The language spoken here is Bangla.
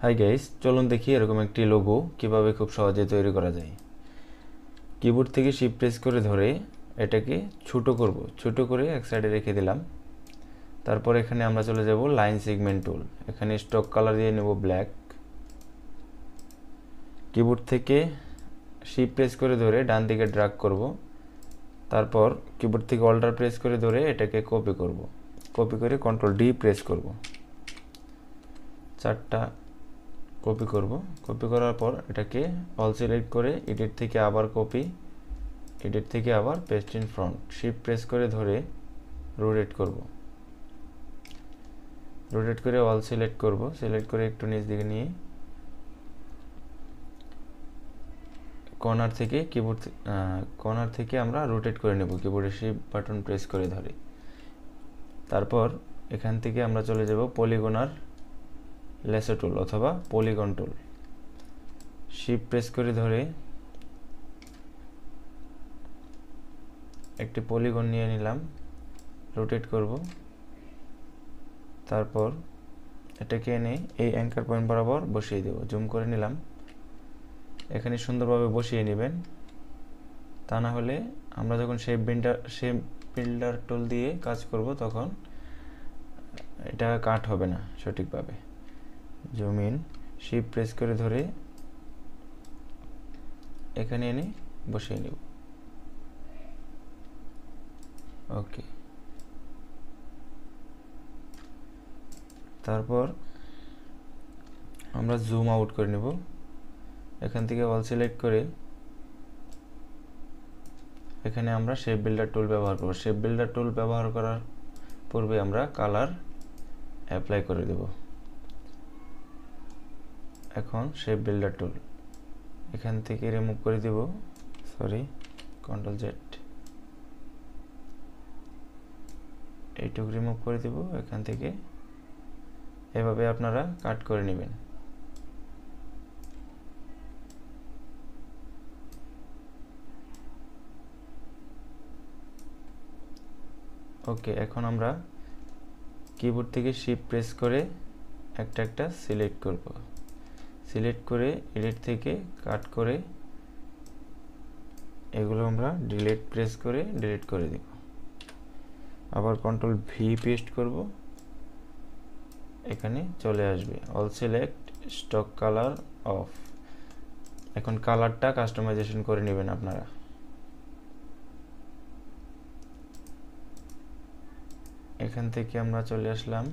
হাই গাইস, চলুন দেখি এরকম একটি লোগো কিভাবে খুব সহজে তৈরি করা যায়। কিবোর্ড থেকে শিফট প্রেস করে ধরে এটাকে ছোট করে এক সাইডে রেখে দিলাম। তারপর এখানে আমরা চলে যাব লাইন সেগমেন্ট টুল। এখানে স্টক কালার দিয়ে নেব ব্ল্যাক। কিবোর্ড থেকে শিফট প্রেস করে ধরে ডান দিকে ড্র্যাগ করব। তারপর কিবোর্ড থেকে অল্টার প্রেস করে ধরে এটাকে কপি করে কন্ট্রোল ডি প্রেস করব। চারটা কপি করার পর এটাকে অল সিলেক্ট করে এডিট থেকে আবার paste in front shift press করে ধরে রোটেট করে অল সিলেক্ট করে একটু নিচ দিকে নিয়ে কর্নার থেকে আমরা রোটেট করে নেব কিবোর্ডের শিফট বাটন প্রেস করে ধরে। তারপর এখান থেকে আমরা চলে যাব পলিগনার লেসো টুল অথবা পলিগন টুল। শিফট প্রেস করে ধরে একটি পলিগন নিয়ে নিলাম, রোটেট করব। তারপর এটাকে এনে এই অ্যাঙ্কার পয়েন্ট বরাবর বসিয়ে দেব। জুম করে নিলাম। এখানে সুন্দরভাবে বসিয়ে নেবেন, তা না হলে আমরা যখন শেপ বিল্ডার টুল দিয়ে কাজ করব তখন এটা কাট হবে না সঠিকভাবে। জুম ইন, শিফট প্রেস করে ধরে এখানে এনে বসিয়ে নেব। ওকে, তারপর আমরা জুম আউট করে নেব। এখান থেকে অল সিলেক্ট করে এখানে আমরা শেপ বিল্ডার টুল ব্যবহার করব। শেপ বিল্ডার টুল ব্যবহার করার পূর্বে আমরা কালার অ্যাপ্লাই করে দেব। এখন শেপ বিল্ডার টুল এখান থেকে রিমুভ করে দেব, কন্ট্রোল জেড, এইটুকু রিমুভ করে দেব। এখান থেকে এভাবে আপনারা কাট করে নেবেন। ওকে, এখন আমরা কিবোর্ড থেকে শিফট প্রেস করে একটা সিলেক্ট করে এডিট থেকে কাট করে এগুলো আমরা ডিলিট প্রেস করে ডিলিট করে দেব। আবার কন্ট্রোল ভি পেস্ট করব, এখানে চলে আসবে। All select, stock colour of. এখন কালারটা কাস্টমাইজেশন করে নেবেন আপনারা। এখান থেকে আমরা চলে আসলাম